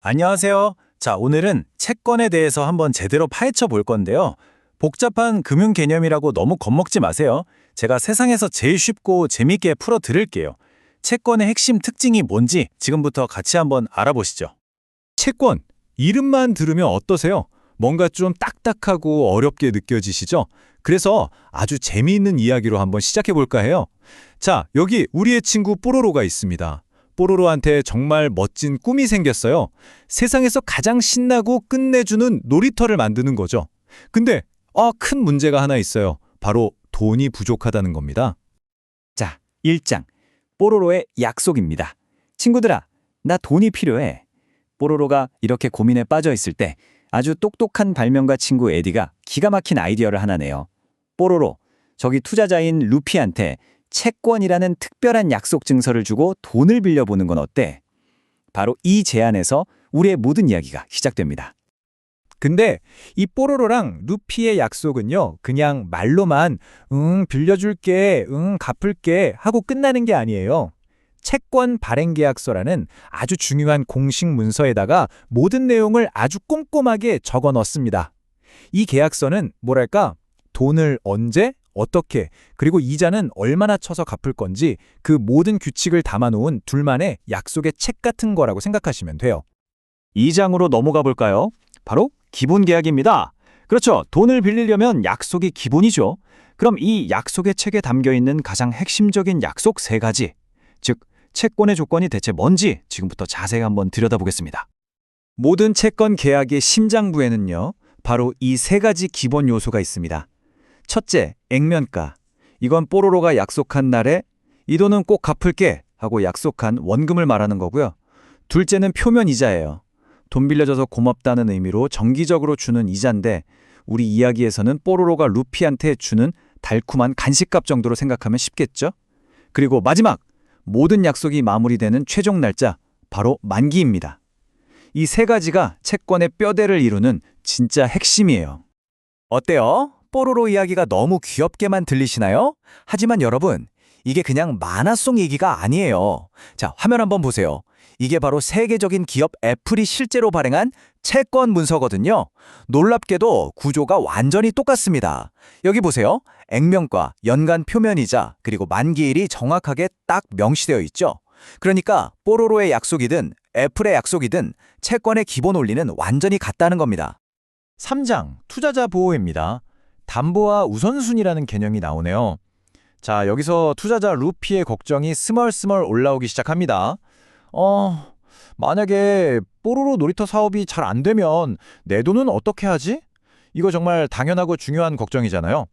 안녕하세요. 자, 오늘은 채권에 대해서 한번 제대로 파헤쳐 볼 건데요. 복잡한 금융 개념이라고 너무 겁먹지 마세요. 제가 세상에서 제일 쉽고 재밌게 풀어 드릴게요. 채권의 핵심 특징이 뭔지 지금부터 같이 한번 알아보시죠. 채권, 이름만 들으면 어떠세요? 뭔가 좀 딱딱하고 어렵게 느껴지시죠? 그래서 아주 재미있는 이야기로 한번 시작해 볼까 해요. 자, 여기 우리의 친구 뽀로로가 있습니다. 뽀로로한테 정말 멋진 꿈이 생겼어요. 세상에서 가장 신나고 끝내주는 놀이터를 만드는 거죠. 근데 큰 문제가 하나 있어요. 바로 돈이 부족하다는 겁니다. 자, 1장. 뽀로로의 약속입니다. 친구들아, 나 돈이 필요해. 뽀로로가 이렇게 고민에 빠져 있을 때 아주 똑똑한 발명가 친구 에디가 기가 막힌 아이디어를 하나 내요. 뽀로로, 저기 투자자인 루피한테 채권이라는 특별한 약속 증서를 주고 돈을 빌려보는 건 어때? 바로 이 제안에서 우리의 모든 이야기가 시작됩니다. 근데 이 뽀로로랑 루피의 약속은요, 그냥 말로만 빌려줄게, 갚을게 하고 끝나는 게 아니에요. 채권 발행 계약서라는 아주 중요한 공식 문서에다가 모든 내용을 아주 꼼꼼하게 적어 넣습니다. 이 계약서는 뭐랄까, 돈을 언제, 어떻게, 그리고 이자는 얼마나 쳐서 갚을 건지 그 모든 규칙을 담아놓은 둘만의 약속의 책 같은 거라고 생각하시면 돼요. 2장으로 넘어가 볼까요? 바로 기본 계약입니다. 그렇죠. 돈을 빌리려면 약속이 기본이죠. 그럼 이 약속의 책에 담겨 있는 가장 핵심적인 약속 3가지, 즉 채권의 조건이 대체 뭔지 지금부터 자세히 한번 들여다보겠습니다. 모든 채권 계약의 심장부에는요, 바로 이 3가지 기본 요소가 있습니다. 첫째, 액면가. 이건 뽀로로가 약속한 날에 이 돈은 꼭 갚을게 하고 약속한 원금을 말하는 거고요. 둘째는 표면 이자예요. 돈 빌려줘서 고맙다는 의미로 정기적으로 주는 이자인데 우리 이야기에서는 뽀로로가 루피한테 주는 달콤한 간식값 정도로 생각하면 쉽겠죠? 그리고 마지막, 모든 약속이 마무리되는 최종 날짜, 바로 만기입니다. 이 3가지가 채권의 뼈대를 이루는 진짜 핵심이에요. 어때요? 뽀로로 이야기가 너무 귀엽게만 들리시나요? 하지만 여러분, 이게 그냥 만화 속 얘기가 아니에요. 자, 화면 한번 보세요. 이게 바로 세계적인 기업 애플이 실제로 발행한 채권 문서거든요. 놀랍게도 구조가 완전히 똑같습니다. 여기 보세요. 액면가, 연간 표면이자, 그리고 만기일이 정확하게 딱 명시되어 있죠. 그러니까 뽀로로의 약속이든 애플의 약속이든 채권의 기본 원리는 완전히 같다는 겁니다. 3장, 투자자 보호입니다. 담보와 우선순위라는 개념이 나오네요. 자, 여기서 투자자 루피의 걱정이 스멀스멀 올라오기 시작합니다. 만약에 뽀로로 놀이터 사업이 잘 안 되면 내 돈은 어떻게 하지? 이거 정말 당연하고 중요한 걱정이잖아요.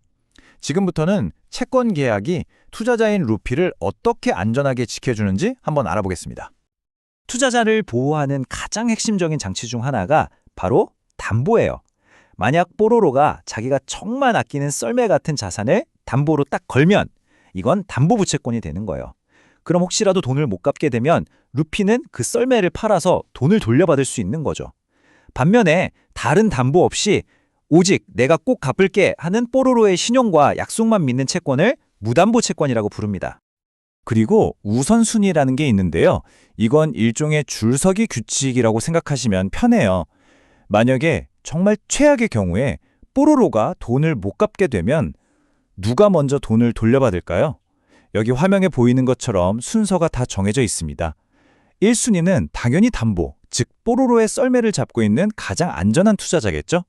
지금부터는 채권 계약이 투자자인 루피를 어떻게 안전하게 지켜주는지 한번 알아보겠습니다. 투자자를 보호하는 가장 핵심적인 장치 중 하나가 바로 담보예요. 만약 뽀로로가 자기가 정말 아끼는 썰매 같은 자산을 담보로 딱 걸면 이건 담보부채권이 되는 거예요. 그럼 혹시라도 돈을 못 갚게 되면 루피는 그 썰매를 팔아서 돈을 돌려받을 수 있는 거죠. 반면에 다른 담보 없이 오직 내가 꼭 갚을게 하는 뽀로로의 신용과 약속만 믿는 채권을 무담보 채권이라고 부릅니다. 그리고 우선순위라는 게 있는데요. 이건 일종의 줄서기 규칙이라고 생각하시면 편해요. 만약에 정말 최악의 경우에 뽀로로가 돈을 못 갚게 되면 누가 먼저 돈을 돌려받을까요? 여기 화면에 보이는 것처럼 순서가 다 정해져 있습니다. 1순위는 당연히 담보, 즉 뽀로로의 썰매를 잡고 있는 가장 안전한 투자자겠죠?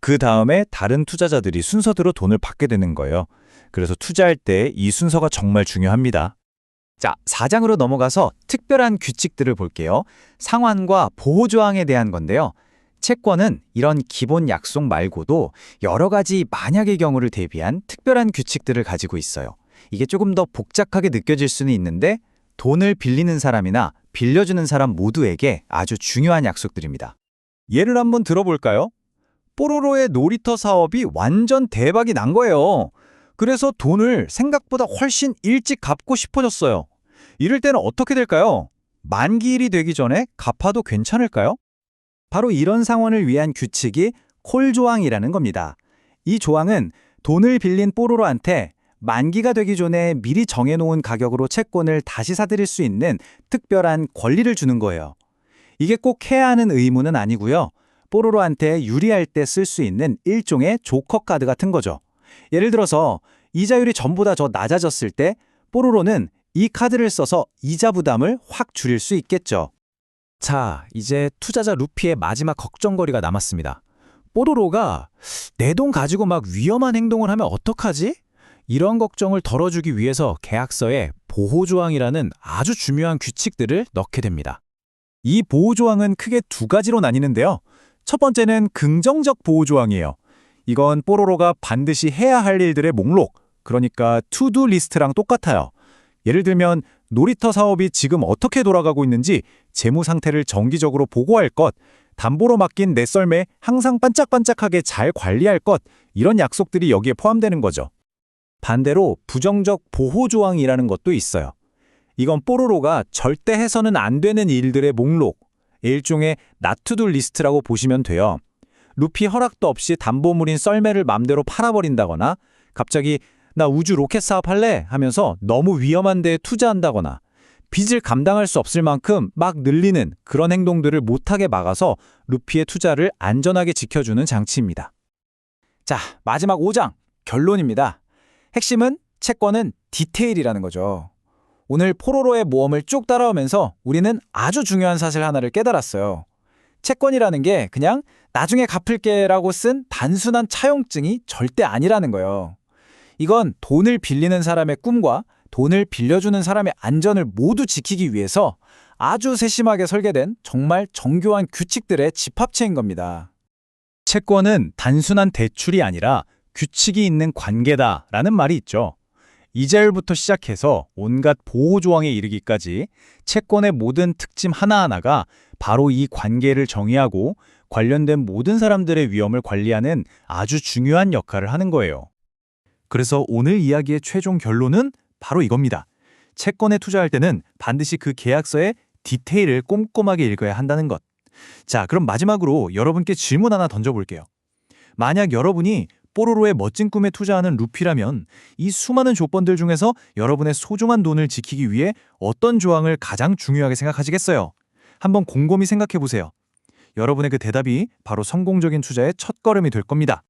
그 다음에 다른 투자자들이 순서대로 돈을 받게 되는 거예요. 그래서 투자할 때 이 순서가 정말 중요합니다. 자, 4장으로 넘어가서 특별한 규칙들을 볼게요. 상환과 보호조항에 대한 건데요. 채권은 이런 기본 약속 말고도 여러 가지 만약의 경우를 대비한 특별한 규칙들을 가지고 있어요. 이게 조금 더 복잡하게 느껴질 수는 있는데 돈을 빌리는 사람이나 빌려주는 사람 모두에게 아주 중요한 약속들입니다. 예를 한번 들어볼까요? 뽀로로의 놀이터 사업이 완전 대박이 난 거예요. 그래서 돈을 생각보다 훨씬 일찍 갚고 싶어졌어요. 이럴 때는 어떻게 될까요? 만기일이 되기 전에 갚아도 괜찮을까요? 바로 이런 상황을 위한 규칙이 콜 조항이라는 겁니다. 이 조항은 돈을 빌린 뽀로로한테 만기가 되기 전에 미리 정해놓은 가격으로 채권을 다시 사들일 수 있는 특별한 권리를 주는 거예요. 이게 꼭 해야 하는 의무는 아니고요. 뽀로로한테 유리할 때 쓸 수 있는 일종의 조커 카드 같은 거죠. 예를 들어서 이자율이 전보다 더 낮아졌을 때 뽀로로는 이 카드를 써서 이자 부담을 확 줄일 수 있겠죠. 자, 이제 투자자 루피의 마지막 걱정거리가 남았습니다. 뽀로로가 내 돈 가지고 막 위험한 행동을 하면 어떡하지? 이런 걱정을 덜어주기 위해서 계약서에 보호조항이라는 아주 중요한 규칙들을 넣게 됩니다. 이 보호조항은 크게 두 가지로 나뉘는데요. 첫 번째는 긍정적 보호조항이에요. 이건 뽀로로가 반드시 해야 할 일들의 목록, 그러니까 투두 리스트랑 똑같아요. 예를 들면 놀이터 사업이 지금 어떻게 돌아가고 있는지 재무 상태를 정기적으로 보고할 것, 담보로 맡긴 내 썰매 항상 반짝반짝하게 잘 관리할 것, 이런 약속들이 여기에 포함되는 거죠. 반대로 부정적 보호조항이라는 것도 있어요. 이건 뽀로로가 절대 해서는 안 되는 일들의 목록, 일종의 not-to-do 리스트라고 보시면 돼요. 루피 허락도 없이 담보물인 썰매를 맘대로 팔아버린다거나 갑자기 나 우주 로켓 사업 할래 하면서 너무 위험한 데에 투자한다거나 빚을 감당할 수 없을 만큼 막 늘리는 그런 행동들을 못하게 막아서 루피의 투자를 안전하게 지켜주는 장치입니다. 자, 마지막 5장 결론입니다. 핵심은 채권은 디테일이라는 거죠. 오늘 포로로의 모험을 쭉 따라오면서 우리는 아주 중요한 사실 하나를 깨달았어요. 채권이라는 게 그냥 나중에 갚을게라고 쓴 단순한 차용증이 절대 아니라는 거예요. 이건 돈을 빌리는 사람의 꿈과 돈을 빌려주는 사람의 안전을 모두 지키기 위해서 아주 세심하게 설계된 정말 정교한 규칙들의 집합체인 겁니다. 채권은 단순한 대출이 아니라 규칙이 있는 관계다라는 말이 있죠. 이자율부터 시작해서 온갖 보호조항에 이르기까지 채권의 모든 특징 하나하나가 바로 이 관계를 정의하고 관련된 모든 사람들의 위험을 관리하는 아주 중요한 역할을 하는 거예요. 그래서 오늘 이야기의 최종 결론은 바로 이겁니다. 채권에 투자할 때는 반드시 그 계약서의 디테일을 꼼꼼하게 읽어야 한다는 것. 자, 그럼 마지막으로 여러분께 질문 하나 던져볼게요. 만약 여러분이 뽀로로의 멋진 꿈에 투자하는 루피라면 이 수많은 조건들 중에서 여러분의 소중한 돈을 지키기 위해 어떤 조항을 가장 중요하게 생각하시겠어요? 한번 곰곰이 생각해 보세요. 여러분의 그 대답이 바로 성공적인 투자의 첫걸음이 될 겁니다.